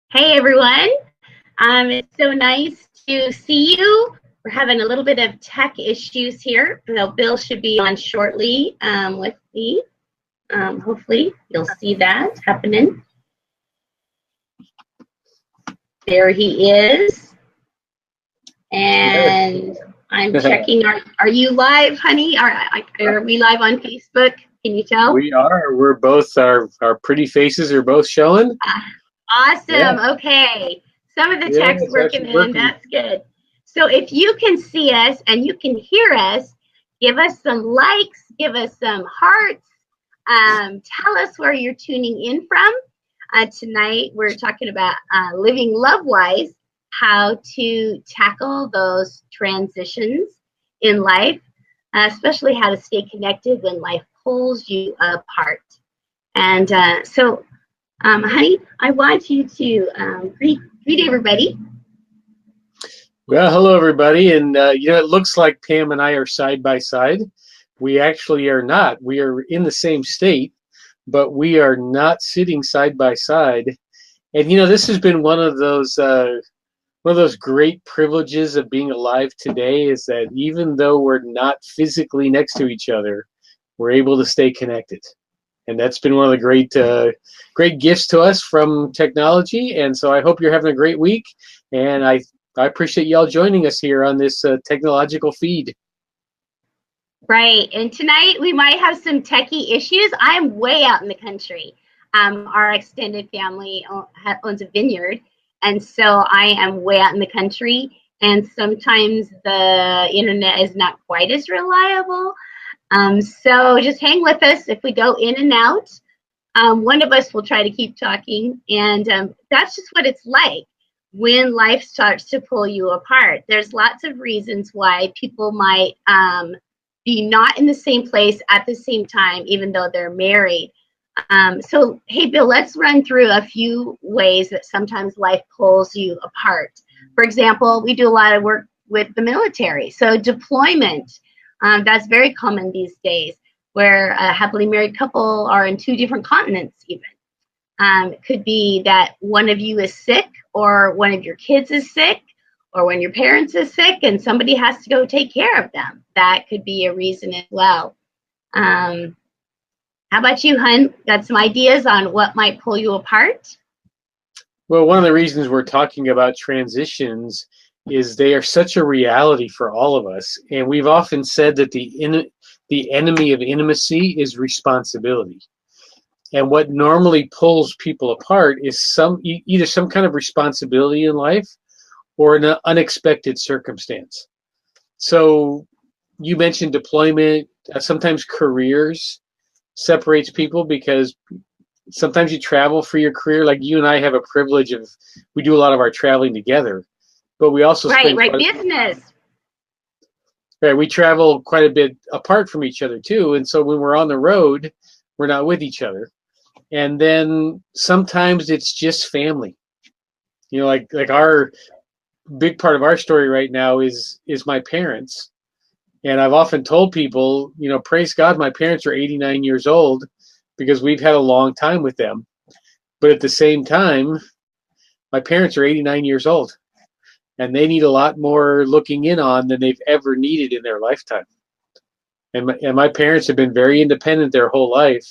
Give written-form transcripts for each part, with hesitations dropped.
Hey everyone, it's so nice to see you. We're having a little bit of tech issues here. Bill should be on shortly with me. Hopefully you'll see that happening. There he is. And I'm checking, are you live, honey? Are we live on Facebook? Can you tell? We are. We're both, our pretty faces are both showing. Awesome. Yeah. Okay. Some of the tech's working in. That's good. So if you can see us and you can hear us, give us some likes, give us some hearts. Tell us where you're tuning in from. Tonight we're talking about living love-wise, how to tackle those transitions in life, especially how to stay connected when life pulls you apart. And honey, I want you to greet everybody. Well, hello, everybody. And, it looks like Pam and I are side by side. We actually are not. We are in the same state, but we are not sitting side by side. And, this has been one of those great privileges of being alive today, is that even though we're not physically next to each other, we're able to stay connected. And that's been one of the great gifts to us from technology. And so I hope you're having a great week. And I appreciate y'all joining us here on this technological feed. Right. And tonight we might have some techie issues. I'm way out in the country. Our extended family owns a vineyard. And so I am way out in the country. And sometimes the internet is not quite as reliable. So just hang with us if we go in and out. One of us will try to keep talking, and that's just what it's like when life starts to pull you apart. There's lots of reasons why people might be not in the same place at the same time, even though they're married. So, hey, Bill, let's run through a few ways that sometimes life pulls you apart. For example, we do a lot of work with the military. So deployment. That's very common these days, where a happily married couple are in two different continents even. It could be that one of you is sick, or one of your kids is sick, or when your parents is sick and somebody has to go take care of them. That could be a reason as well. How about you, hun? Got some ideas on what might pull you apart? Well, one of the reasons we're talking about transitions is they are such a reality for all of us. And we've often said that the enemy of intimacy is responsibility. And what normally pulls people apart is either some kind of responsibility in life or an unexpected circumstance. So you mentioned deployment. Sometimes careers separates people because sometimes you travel for your career. Like you and I have a privilege we do a lot of our traveling together. But we also business. Right, we travel quite a bit apart from each other too, and so when we're on the road, we're not with each other. And then sometimes it's just family. Like our big part of our story right now is my parents. And I've often told people, praise God, my parents are 89 years old because we've had a long time with them. But at the same time, my parents are 89 years old. And they need a lot more looking in on than they've ever needed in their lifetime. And my parents have been very independent their whole life.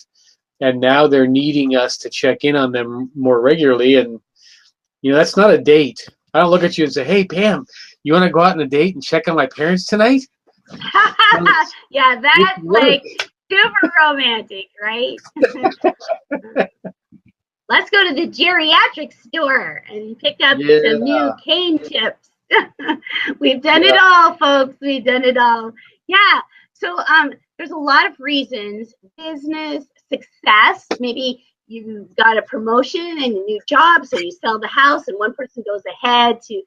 And now they're needing us to check in on them more regularly. And, that's not a date. I don't look at you and say, hey, Pam, you want to go out on a date and check on my parents tonight? Yeah, that's like super romantic, right? Let's go to the geriatric store and pick up some new cane chips. We've done it all, folks. We've done it all. Yeah. So there's a lot of reasons. Business, success. Maybe you got a promotion and a new job, so you sell the house and one person goes ahead to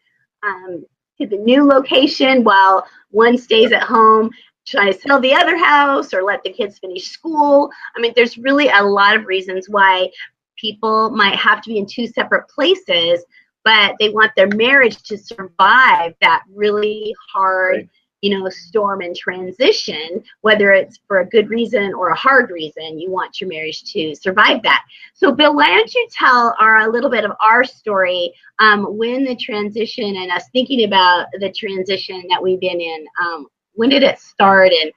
the new location while one stays at home trying to sell the other house or let the kids finish school. I mean, there's really a lot of reasons why people might have to be in two separate places, but they want their marriage to survive that really hard storm and transition, whether it's for a good reason or a hard reason. You want your marriage to survive that. So, Bill, why don't you tell a little bit of our story, when the transition and us thinking about the transition that we've been in, when did it start and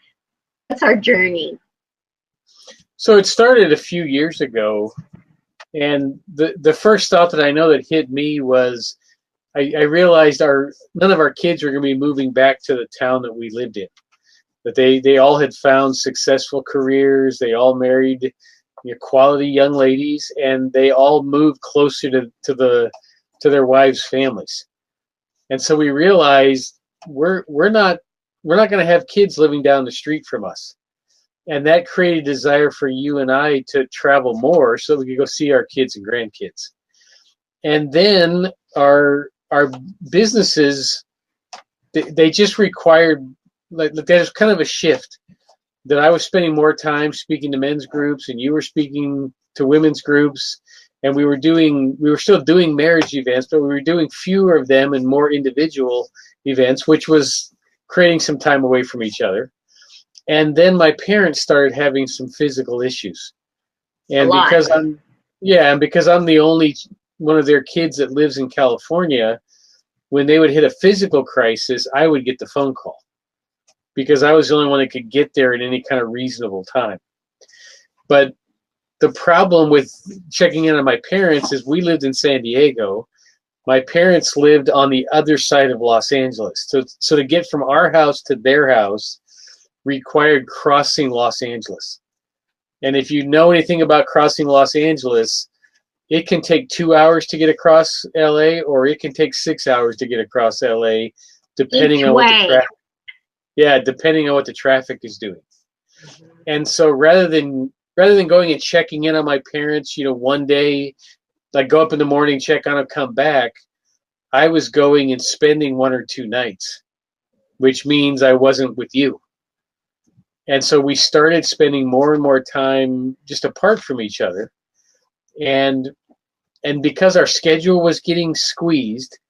what's our journey? So it started a few years ago, and the first thought that I know that hit me was I realized none of our kids were going to be moving back to the town that we lived in. That they all had found successful careers, they all married quality young ladies, and they all moved closer to their wives' families. And so we realized we're not going to have kids living down the street from us. And that created a desire for you and I to travel more so we could go see our kids and grandkids. And then our businesses, they just required, like there's kind of a shift that I was spending more time speaking to men's groups and you were speaking to women's groups, and we were still doing marriage events, but we were doing fewer of them and more individual events, which was creating some time away from each other. And then my parents started having some physical issues. And because I'm the only one of their kids that lives in California, when they would hit a physical crisis, I would get the phone call because I was the only one that could get there at any kind of reasonable time. But the problem with checking in on my parents is we lived in San Diego. My parents lived on the other side of Los Angeles. So to get from our house to their house required crossing Los Angeles. And if you know anything about crossing Los Angeles, it can take 2 hours to get across LA, or it can take 6 hours to get across LA, depending on what the traffic is doing. And so rather than going and checking in on my parents, one day, like go up in the morning, check on them, come back, I was going and spending 1 or 2 nights, which means I wasn't with you. And so we started spending more and more time just apart from each other. And because our schedule was getting squeezed,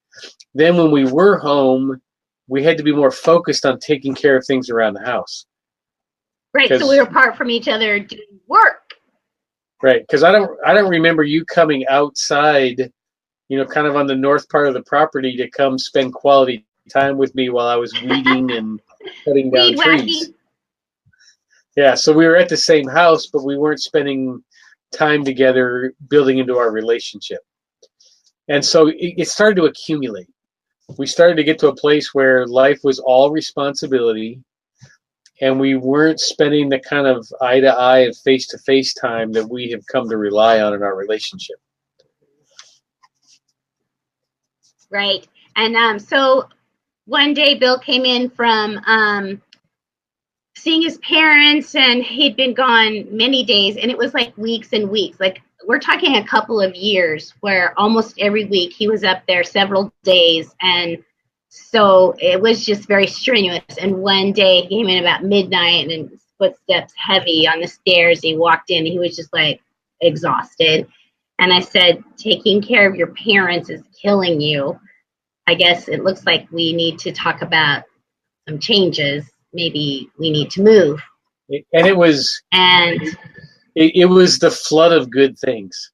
then when we were home, we had to be more focused on taking care of things around the house. Right, so we were apart from each other doing work. Right, because I don't remember you coming outside, kind of on the north part of the property to come spend quality time with me while I was weeding and cutting down trees. Yeah, so we were at the same house, but we weren't spending time together building into our relationship. And so it started to accumulate. We started to get to a place where life was all responsibility, and we weren't spending the kind of eye-to-eye and face-to-face time that we have come to rely on in our relationship. Right. And so one day Bill came in from seeing his parents, and he'd been gone many days, and it was like weeks and weeks. Like we're talking a couple of years where almost every week he was up there several days. And so it was just very strenuous. And one day he came in about midnight and his footsteps heavy on the stairs. He walked in, he was just like exhausted. And I said, taking care of your parents is killing you. I guess it looks like we need to talk about some changes. Maybe we need to move. And it was the flood of good things,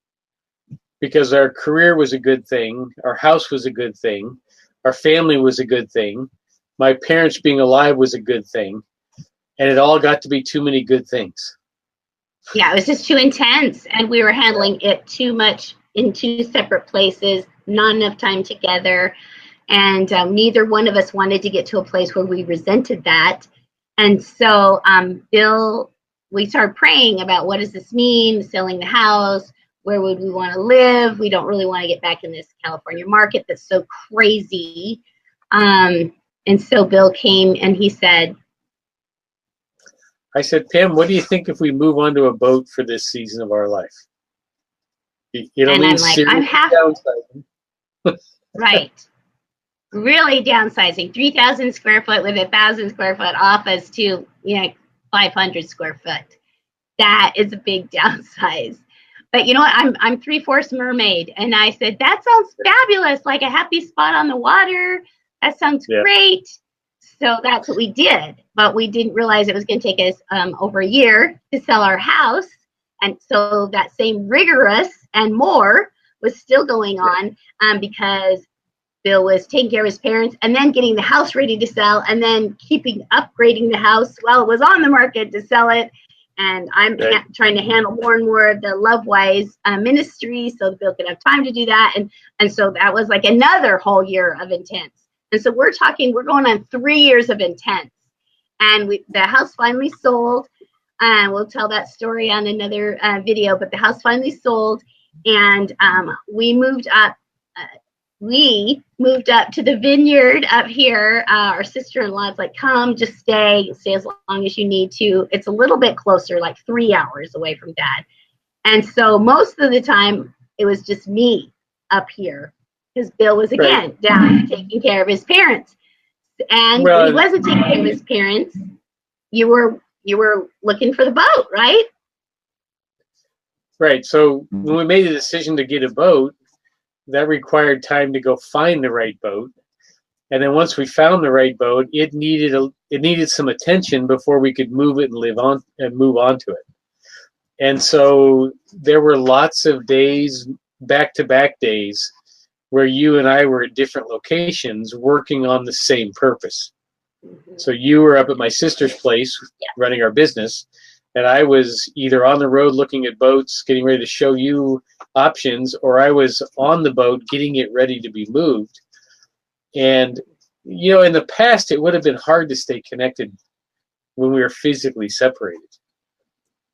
because our career was a good thing, our house was a good thing, our family was a good thing, my parents being alive was a good thing, and it all got to be too many good things. Yeah, it was just too intense, and we were handling it too much in two separate places, not enough time together. And neither one of us wanted to get to a place where we resented that. And so, Bill, we started praying about what does this mean, selling the house, where would we want to live? We don't really want to get back in this California market that's so crazy. And so Bill came and he said, I said, Pam, what do you think if we move onto a boat for this season of our life? It'll and mean I'm like, serious I'm happy. downsizing. Right. Really downsizing, 3,000 square foot with 1,000 square foot office to 500 square foot. That is a big downsize. But you know what? I'm 3/4 mermaid, and I said that sounds fabulous, like a happy spot on the water. That sounds great. So that's what we did, but we didn't realize it was going to take us over a year to sell our house. And so that same rigorous and more was still going on because Bill was taking care of his parents and then getting the house ready to sell and then upgrading the house while it was on the market to sell it. And I'm trying to handle more and more of the Lovewise ministry so that Bill could have time to do that. And so that was like another whole year of intense. And so we're going on 3 years of intense. And the house finally sold. We'll tell that story on another video, but the house finally sold. And we moved up. We moved up to the vineyard up here. Our sister-in-law's like, come, just stay as long as you need to. It's a little bit closer, like 3 hours away from Dad. And so most of the time, it was just me up here because Bill was, again, down taking care of his parents. And when he wasn't taking care of his parents, you were looking for the boat, right? Right. So when we made the decision to get a boat, that required time to go find the right boat. And then once we found the right boat, it needed some attention before we could move it and move on to it. And so there were lots of days, back-to-back days, where you and I were at different locations working on the same purpose. So you were up at my sister's place running our business, and I was either on the road looking at boats, getting ready to show you options, or I was on the boat getting it ready to be moved. And, you know, in the past, it would have been hard to stay connected when we were physically separated.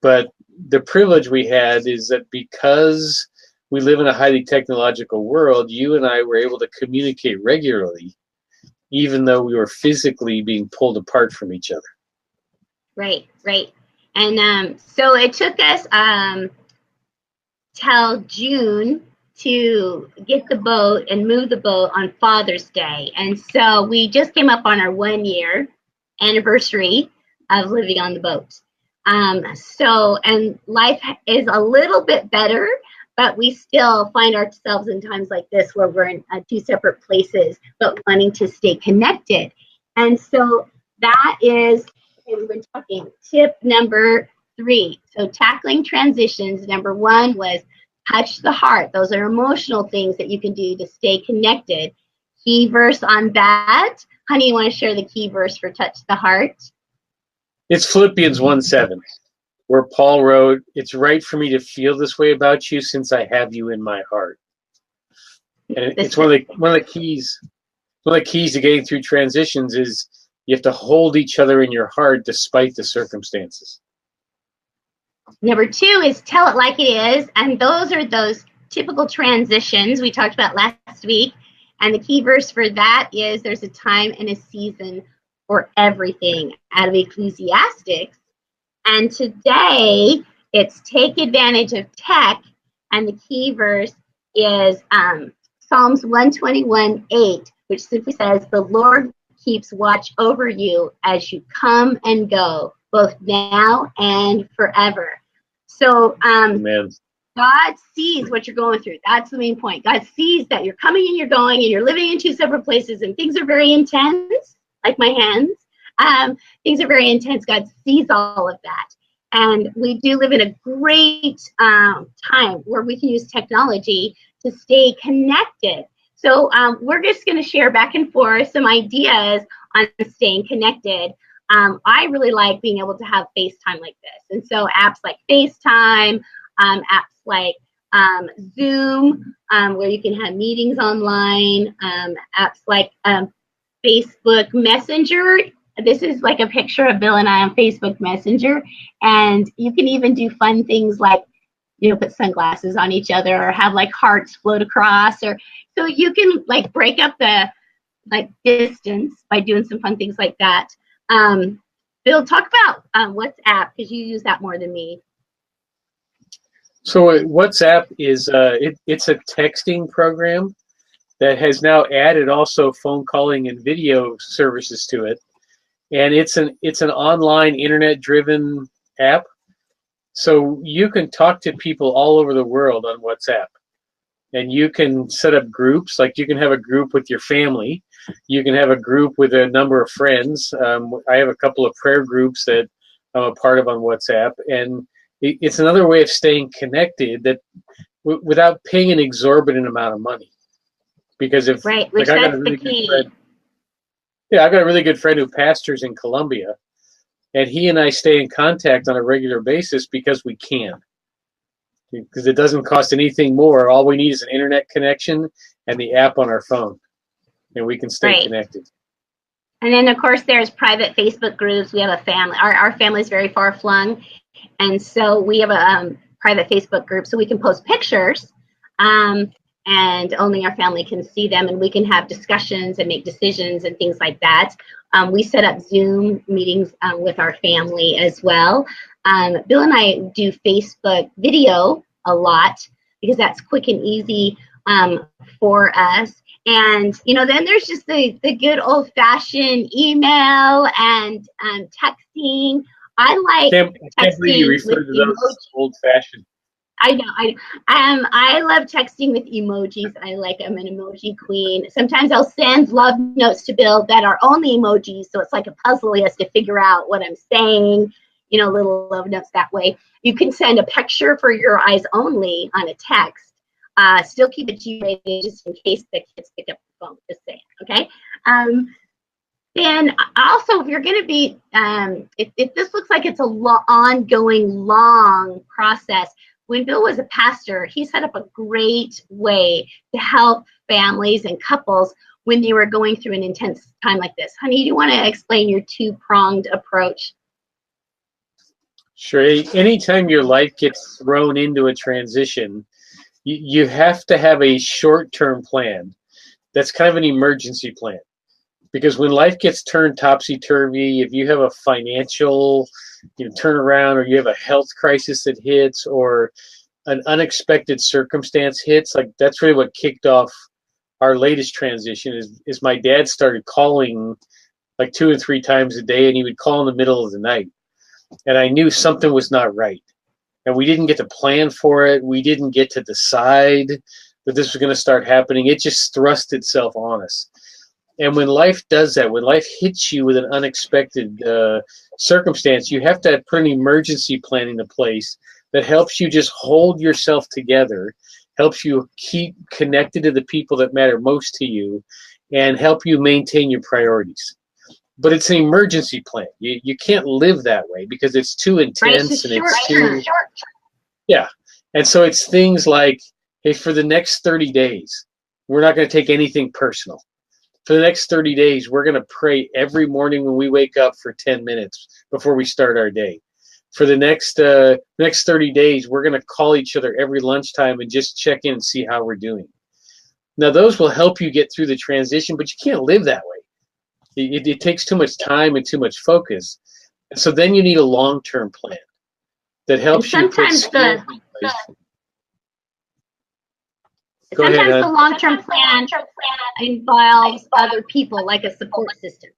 But the privilege we had is that because we live in a highly technological world, you and I were able to communicate regularly, even though we were physically being pulled apart from each other. Right. And so it took us till June to get the boat and move the boat on Father's Day. And so we just came up on our 1 year anniversary of living on the boat. And life is a little bit better, but we still find ourselves in times like this where we're in two separate places, but wanting to stay connected. And so that is, we've been talking, tip number 3. So tackling transitions, number 1 was touch the heart. Those are emotional things that you can do to stay connected. Key verse on that. Honey, you want to share the key verse for touch the heart? It's Philippians 1:7, where Paul wrote, "It's right for me to feel this way about you since I have you in my heart." And it's one of the keys. One of the keys to getting through transitions is you have to hold each other in your heart despite the circumstances. Number 2 is tell it like it is. And those are those typical transitions we talked about last week. And the key verse for that is there's a time and a season for everything out of Ecclesiastes. And today it's take advantage of tech. And the key verse is Psalms 121:8, which simply says, "The Lord keeps watch over you as you come and go, both now and forever." So God sees what you're going through. That's the main point. God sees that you're coming and you're going and you're living in two separate places and things are very intense, like my hands. Things are very intense. God sees all of that. And we do live in a great time where we can use technology to stay connected. So we're just going to share back and forth some ideas on staying connected. I really like being able to have FaceTime like this. And so apps like FaceTime, apps like Zoom, where you can have meetings online, apps like Facebook Messenger. This is like a picture of Bill and I on Facebook Messenger. And you can even do fun things like, you know, put sunglasses on each other or have like hearts float across. Or so you can like break up the like distance by doing some fun things like that. Bill, talk about WhatsApp because you use that more than me. So WhatsApp is it's a texting program that has now added also phone calling and video services to it, and it's an online internet-driven app. So you can talk to people all over the world on WhatsApp. and you can set up groups. Like you can have a group with your family. You can have a group with a number of friends. I have a couple of prayer groups that I'm a part of on WhatsApp, and it's another way of staying connected that without paying an exorbitant amount of money. Because if right, like which I got a that's really the good key. friend, yeah, I've got a really good friend who pastors in Colombia, and he and I stay in contact on a regular basis because we can. Because it doesn't cost anything more. All we need is an internet connection and the app on our phone, and we can stay Right. connected. And then, of course, there's private Facebook groups. We have a family. Our family is very far flung. And so we have a private Facebook group so we can post pictures and only our family can see them. And we can have discussions and make decisions and things like that. We set up Zoom meetings with our family as well. Bill and I do Facebook video a lot because that's quick and easy for us. And, then there's just the good old-fashioned email and texting. I like can't believe you texting with refer to those emojis. old-fashioned. I know. I love texting with emojis. I like I'm an emoji queen. Sometimes I'll send love notes to Bill that are only emojis, so it's like a puzzle. He has to figure out what I'm saying. Little love notes that way. You can send a picture for your eyes only on a text. Still keep it G-rated just in case the kids pick up the phone. Just saying, okay? Then also, if you're going to be, if this looks like it's a ongoing, long process, when Bill was a pastor, he set up a great way to help families and couples when they were going through an intense time like this. Honey, do you want to explain your two-pronged approach? Sure. Anytime your life gets thrown into a transition, you have to have a short-term plan. That's kind of an emergency plan. Because when life gets turned topsy-turvy, if you have a financial turnaround, or you have a health crisis that hits, or an unexpected circumstance hits, like that's really what kicked off our latest transition is my dad started calling like 2 and 3 times a day, and he would call in the middle of the night. And I knew something was not right. And we didn't get to plan for it. We didn't get to decide that this was going to start happening. It just thrust itself on us. And when life does that, when life hits you with an unexpected circumstance, you have to put an emergency plan into place that helps you just hold yourself together, helps you keep connected to the people that matter most to you, and help you maintain your priorities. But it's an emergency plan. You can't live that way because it's too intense, and it's too short. Yeah. And so it's things like, hey, for the next 30 days, we're not going to take anything personal. For the next 30 days, we're going to pray every morning when we wake up for 10 minutes before we start our day. For the next 30 days, we're going to call each other every lunchtime and just check in and see how we're doing. Now, those will help you get through the transition, but you can't live that way. It takes too much time and too much focus. And so then you need a long-term plan that helps you put skills in place. Sometimes the long-term plan involves other people, like a support system.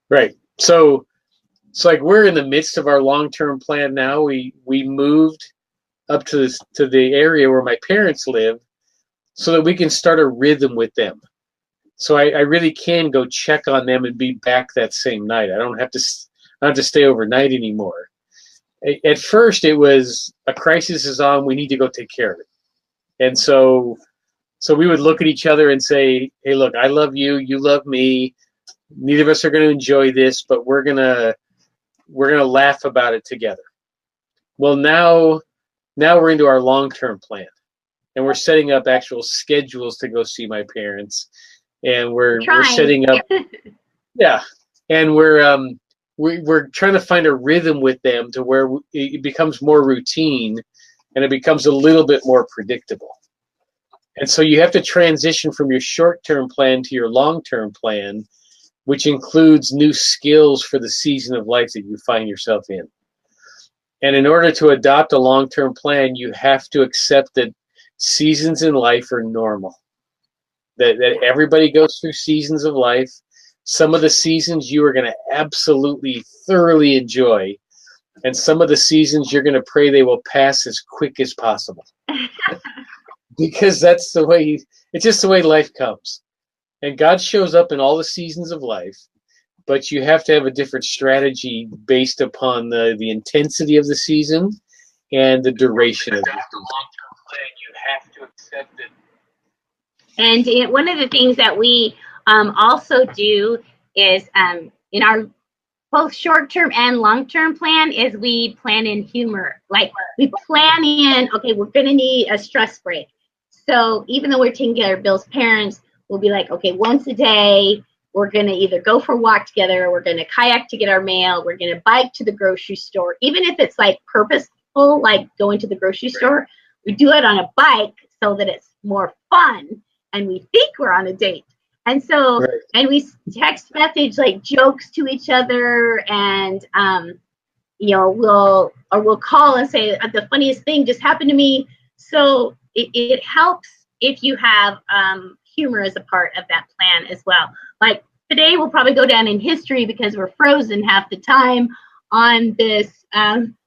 Right. So it's like we're in the midst of our long-term plan now. We moved up to the area where my parents live so that we can start a rhythm with them. So I really can go check on them and be back that same night. I don't have to stay overnight anymore. At first, it was a crisis is on. We need to go take care of it. And so we would look at each other and say, hey, look, I love you. You love me. Neither of us are going to enjoy this, but we're going to laugh about it together. Well, now we're into our long-term plan, and we're setting up actual schedules to go see my parents, and we're setting up, yeah, and we're trying to find a rhythm with them to where it becomes more routine and it becomes a little bit more predictable. And so you have to transition from your short-term plan to your long-term plan, which includes new skills for the season of life that you find yourself in. And in order to adopt a long-term plan, you have to accept that seasons in life are normal, that everybody goes through seasons of life. Some of the seasons you are going to absolutely thoroughly enjoy, and some of the seasons you're going to pray they will pass as quick as possible. because that's the way, it's just the way life comes. And God shows up in all the seasons of life, but you have to have a different strategy based upon the intensity of the season and the duration of the season. Long-term plan, you have to accept it. And one of the things that we also do is in our both short-term and long-term plan is we plan in humor. Like we plan in, okay, we're going to need a stress break. So even though we're taking care of Bill's parents, we'll be like, okay, once a day, we're going to either go for a walk together, we're going to kayak to get our mail, we're going to bike to the grocery store. Even if it's like purposeful, like going to the grocery store, we do it on a bike so that it's more fun and we think we're on a date. And so, right. And we text message like jokes to each other, and we'll call and say the funniest thing just happened to me. So it helps if you have humor as a part of that plan as well. Like today, we'll probably go down in history because we're frozen half the time on this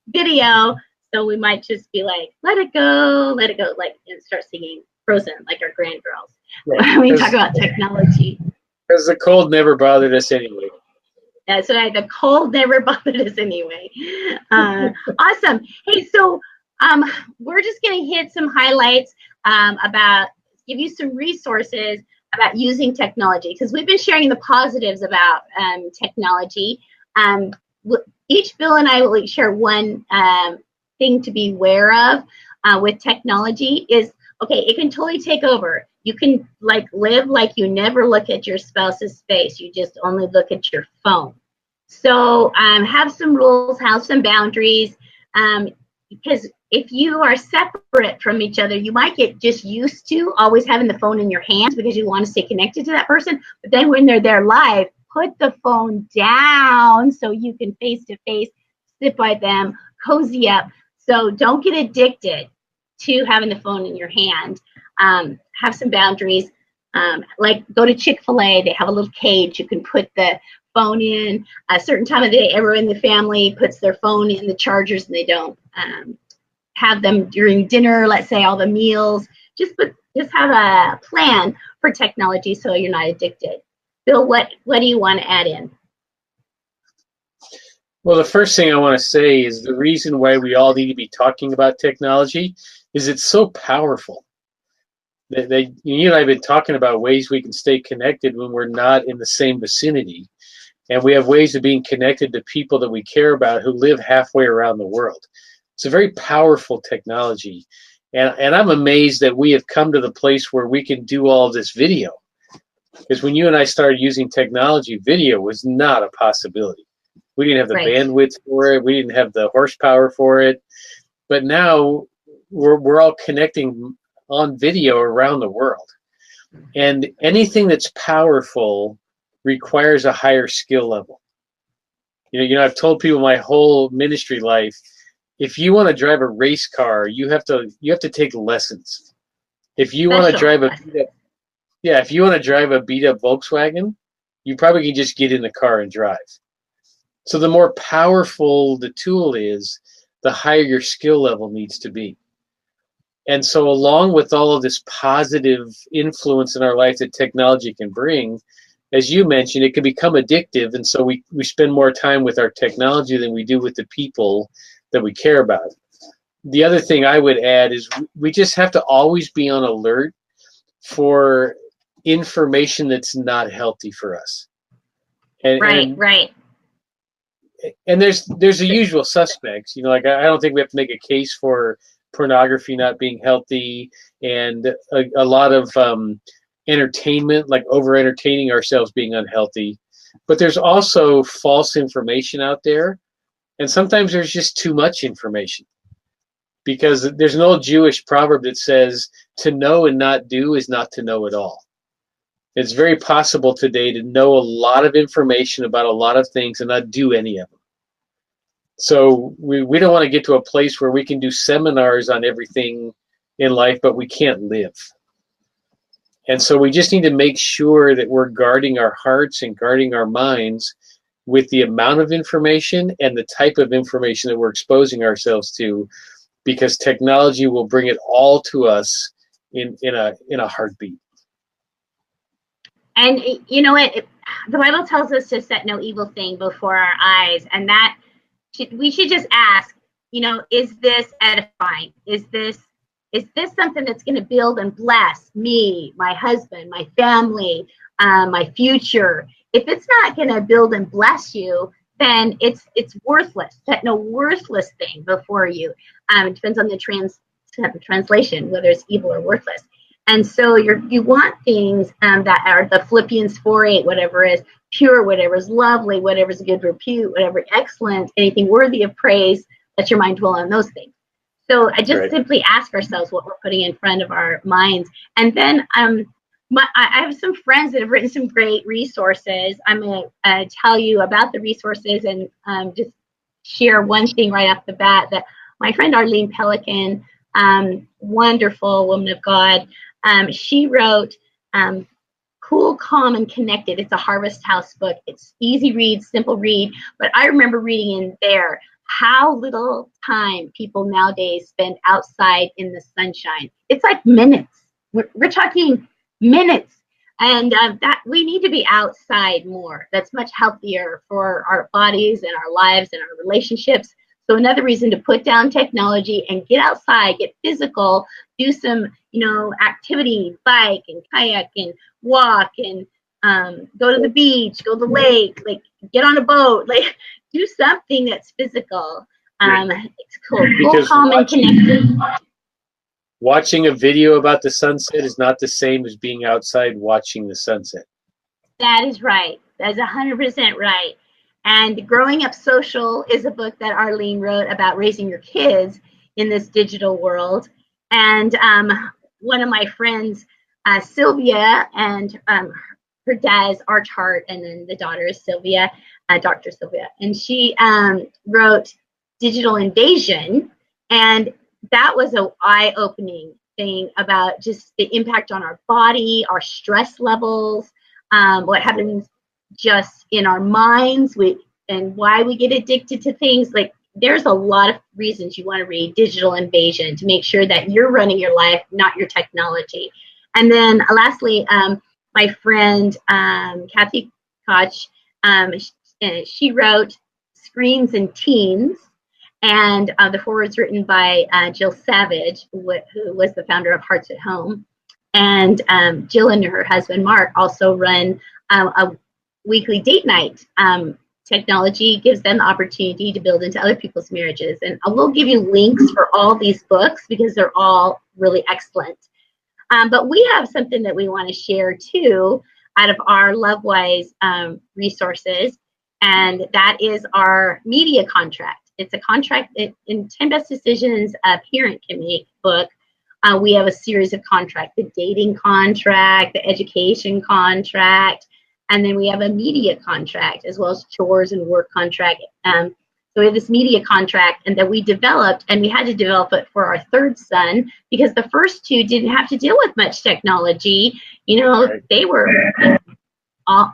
video. So we might just be like, let it go, like, and start singing Frozen like our grand girls. Right. When we talk about technology. Because the cold never bothered us anyway. That's right. The cold never bothered us anyway. Awesome. Hey, so we're just going to hit some highlights give you some resources about using technology, because we've been sharing the positives about technology. Each Bill and I will share one thing to be aware of with technology is, okay, it can totally take over. You can live like you never look at your spouse's face. You just only look at your phone. So have some rules, have some boundaries, because if you are separate from each other, you might get just used to always having the phone in your hands because you want to stay connected to that person. But then when they're there live, put the phone down so you can face-to-face sit by them, cozy up. So don't get addicted to having the phone in your hand. Have some boundaries. Like go to Chick-fil-A, they have a little cage. You can put the phone in. A certain time of the day, everyone in the family puts their phone in the chargers, and they don't have them during dinner, let's say all the meals. Just have a plan for technology so you're not addicted. Bill, what do you want to add in? Well, the first thing I want to say is the reason why we all need to be talking about technology is it's so powerful. You and I have been talking about ways we can stay connected when we're not in the same vicinity. And we have ways of being connected to people that we care about who live halfway around the world. It's a very powerful technology. And I'm amazed that we have come to the place where we can do all this video. Because when you and I started using technology, video was not a possibility. We didn't have the bandwidth for it. We didn't have the horsepower for it. But now we're all connecting on video around the world. And anything that's powerful requires a higher skill level. You know, I've told people my whole ministry life, if you want to drive a race car, you have to take lessons. If you want to drive if you want to drive a beat up Volkswagen, you probably can just get in the car and drive. So the more powerful the tool is, the higher your skill level needs to be. And so along with all of this positive influence in our life that technology can bring, as you mentioned, it can become addictive. And so we spend more time with our technology than we do with the people that we care about. The other thing I would add is we just have to always be on alert for information that's not healthy for us. Right. And there's the usual suspects. You know, like I don't think we have to make a case for pornography not being healthy, and a lot of entertainment, like over entertaining ourselves, being unhealthy. But there's also false information out there, and sometimes there's just too much information. Because there's an old Jewish proverb that says, to know and not do is not to know at all. It's very possible today to know a lot of information about a lot of things and not do any of them. So we don't want to get to a place where we can do seminars on everything in life, but we can't live. And so we just need to make sure that we're guarding our hearts and guarding our minds with the amount of information and the type of information that we're exposing ourselves to, because technology will bring it all to us in a heartbeat. And you know what? The Bible tells us to set no evil thing before our eyes, and that we should just ask, is this edifying? Is this something that's going to build and bless me, my husband, my family, my future? If it's not going to build and bless you, then it's worthless. Set no worthless thing before you. It depends on the translation, whether it's evil or worthless. And so you want things that are the Philippians 4:8, whatever is pure, whatever is lovely, whatever is good repute, whatever excellent, anything worthy of praise, let your mind dwell on those things. So I just simply ask ourselves what we're putting in front of our minds. And then I have some friends that have written some great resources. I'm going to tell you about the resources and just share one thing right off the bat that my friend Arlene Pelican, wonderful woman of God, she wrote Cool, Calm, and Connected. It's a Harvest House book. It's easy read, simple read, but I remember reading in there how little time people nowadays spend outside in the sunshine. It's like minutes. We're talking minutes. And that we need to be outside more. That's much healthier for our bodies and our lives and our relationships. So another reason to put down technology and get outside, get physical, do some, activity, bike and kayak and walk and go to the beach, go to the lake, like get on a boat, like do something that's physical. It's cool. Cool, calm, and connected. Watching a video about the sunset is not the same as being outside watching the sunset. That is right. That's 100% right. And Growing Up Social is a book that Arlene wrote about raising your kids in this digital world. And one of my friends, Sylvia, and her dad is Arch Hart, and then the daughter is Sylvia, Dr. Sylvia. And she wrote Digital Invasion. And that was an eye-opening thing about just the impact on our body, our stress levels, what happens just in our minds, and why we get addicted to things. Like, there's a lot of reasons you want to read Digital Invasion to make sure that you're running your life, not your technology. And then lastly, my friend Kathy Koch, she wrote Screens and Teens, and the foreword's written by Jill Savage, who was the founder of Hearts at Home. And Jill and her husband Mark also run a weekly date night. Technology gives them the opportunity to build into other people's marriages. And I will give you links for all these books because they're all really excellent. But we have something that we want to share too out of our LoveWise resources, and that is our media contract. It's a contract in 10 Best Decisions a Parent Can Make book. We have a series of contracts: the dating contract, the education contract, and then we have a media contract as well as chores and work contract. So we have this media contract, and that we developed, and we had to develop it for our third son because the first two didn't have to deal with much technology. They were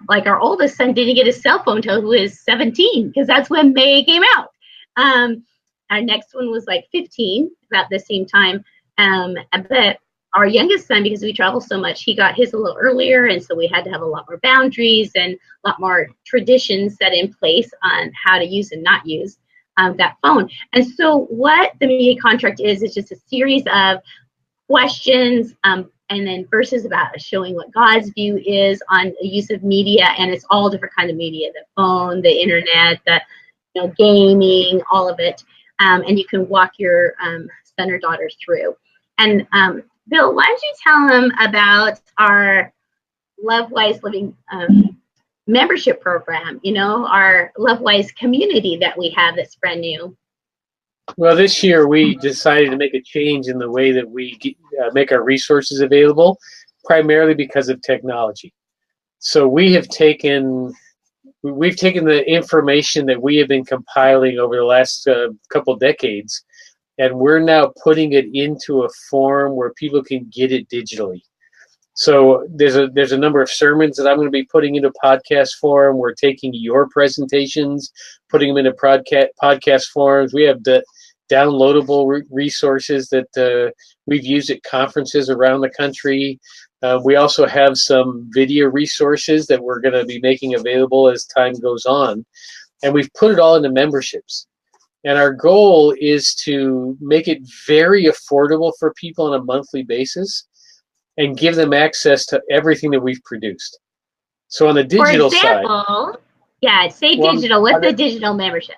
like, our oldest son didn't get a cell phone until he was 17 because that's when May came out. Our next one was like 15, about the same time. But our youngest son, because we travel so much, he got his a little earlier, and so we had to have a lot more boundaries and a lot more traditions set in place on how to use and not use that phone. And so what the media contract is just a series of questions and then verses about showing what God's view is on the use of media, and it's all different kind of media: the phone, the internet, the gaming, all of it. And you can walk your son or daughter through. And Bill, why don't you tell them about our LoveWise Living membership program, our LoveWise community that we have that's brand new? Well, this year we decided to make a change in the way that we make our resources available, primarily because of technology. So we've taken the information that we have been compiling over the last couple decades, and we're now putting it into a form where people can get it digitally. So there's a number of sermons that I'm going to be putting into podcast form. We're taking your presentations, putting them into podcast forms. We have downloadable resources that we've used at conferences around the country. We also have some video resources that we're going to be making available as time goes on. And we've put it all into memberships. And our goal is to make it very affordable for people on a monthly basis and give them access to everything that we've produced. So on the digital side. Digital. What's the digital membership?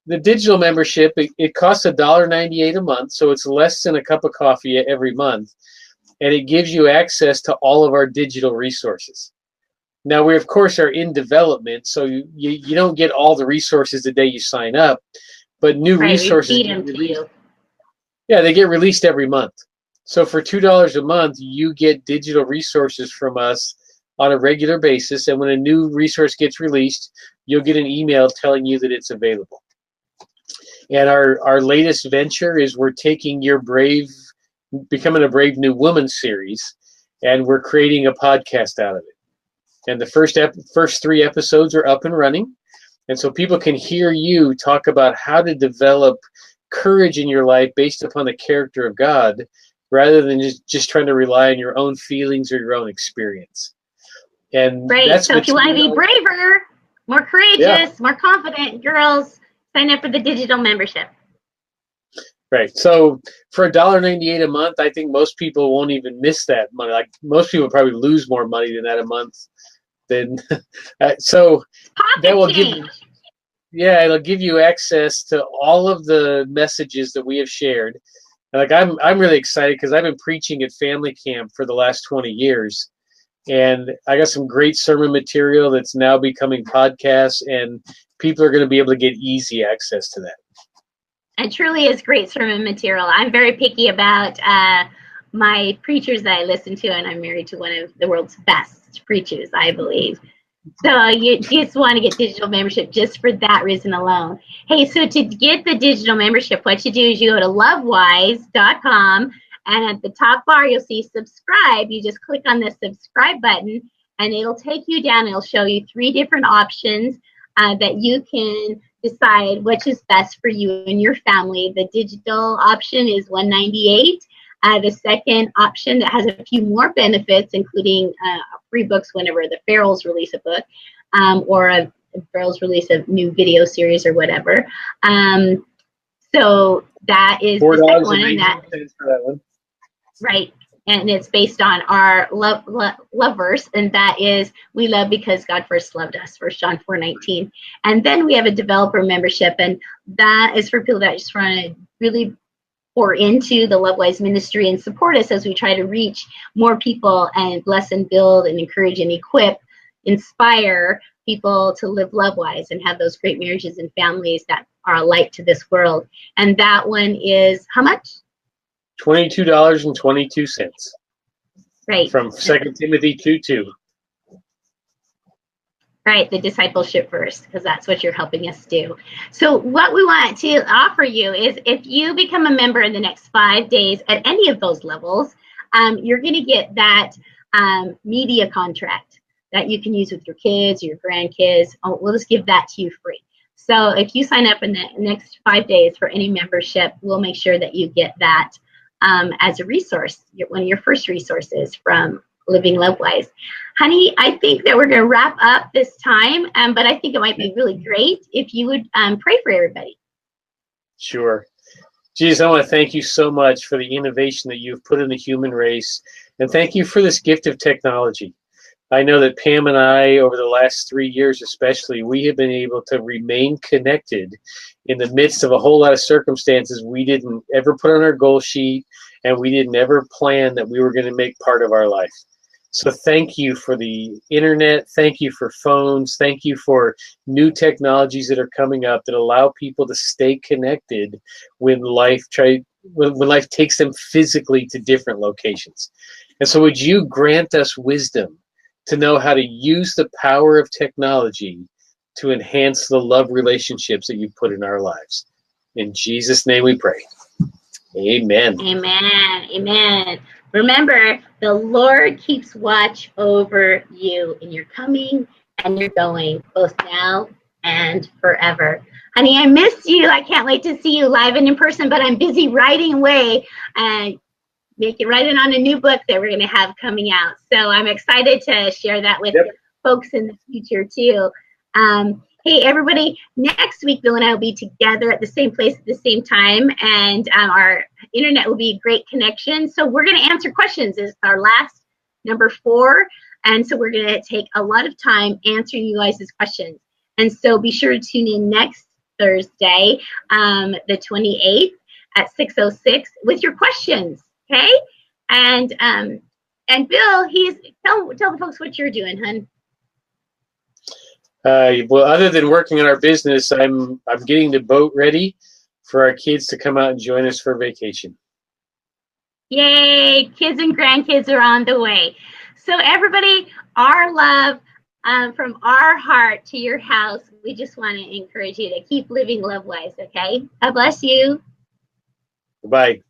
The digital membership, it costs $1.98 a month, so it's less than a cup of coffee every month. And it gives you access to all of our digital resources. Now, we, of course, are in development, so you don't get all the resources the day you sign up, but new resources get released. Yeah, they get released every month. So for $2 a month, you get digital resources from us on a regular basis, and when a new resource gets released, you'll get an email telling you that it's available. And our latest venture is we're taking your Becoming a Brave New Woman series, and we're creating a podcast out of it. And the first 3 episodes are up and running, and so people can hear you talk about how to develop courage in your life based upon the character of God, rather than just trying to rely on your own feelings or your own experience. And right. So if you want to be braver, more courageous, more confident, girls, sign up for the digital membership. Right. So for $1.98 a month, I think most people won't even miss that money. Like most people probably lose more money than that a month. So that will give you, it'll give you access to all of the messages that we have shared. Like I'm really excited because I've been preaching at family camp for the last 20 years. And I got some great sermon material that's now becoming podcasts, and people are going to be able to get easy access to that. It truly is great sermon material. I'm very picky about my preachers that I listen to, and I'm married to one of the world's best preachers, I believe. So you just want to get digital membership just for that reason alone. Hey, so to get the digital membership, what you do is you go to lovewise.com, and at the top bar, you'll see subscribe. You just click on the subscribe button, and it'll take you down. It'll show you 3 different options that you can decide which is best for you and your family. The digital option is $1.98. The second option that has a few more benefits, including free books whenever the Farrells release a book, or a Farrells release a new video series or whatever. So that is the second one, and that for that one. Right. And it's based on our love verse, and that is, we love because God first loved us, 1 John 4:19. And then we have a developer membership, and that is for people that just want to really pour into the LoveWise ministry and support us as we try to reach more people and bless and build and encourage and equip, inspire people to live LoveWise and have those great marriages and families that are a light to this world. And that one is how much? $22.22. Right. From 2 Timothy 2:2. Right, the discipleship verse, because that's what you're helping us do. So what we want to offer you is, if you become a member in the next 5 days at any of those levels, you're going to get that media contract that you can use with your kids or your grandkids. We'll just give that to you free. So if you sign up in the next 5 days for any membership, we'll make sure that you get that as a resource, one of your first resources from Living LoveWise. Honey, I think that we're going to wrap up this time, but I think it might be really great if you would pray for everybody. Sure. Jesus, I want to thank you so much for the innovation that you've put in the human race, and thank you for this gift of technology. I know that Pam and I, over the last 3 years especially, we have been able to remain connected in the midst of a whole lot of circumstances we didn't ever put on our goal sheet, and we didn't ever plan that we were going to make part of our life. So thank you for the internet. Thank you for phones. Thank you for new technologies that are coming up that allow people to stay connected when life takes them physically to different locations. And so would you grant us wisdom to know how to use the power of technology to enhance the love relationships that you put in our lives. In Jesus' name we pray. Amen. Amen. Amen. Remember, the Lord keeps watch over you in your coming and your going, both now and forever. Honey, I miss you. I can't wait to see you live and in person, but I'm busy writing away and writing on a new book that we're going to have coming out. So I'm excited to share that with folks in the future too. Hey, everybody, next week, Bill and I will be together at the same place at the same time, and our internet will be a great connection. So we're going to answer questions. It's our last number 4, and so we're going to take a lot of time answering you guys' questions. And so be sure to tune in next Thursday, the 28th at 6:06 with your questions, okay? And Bill, tell the folks what you're doing, hun. Well, other than working on our business, I'm getting the boat ready for our kids to come out and join us for vacation. Yay! Kids and grandkids are on the way. So everybody, our love from our heart to your house. We just want to encourage you to keep living love-wise, okay? God bless you. Bye.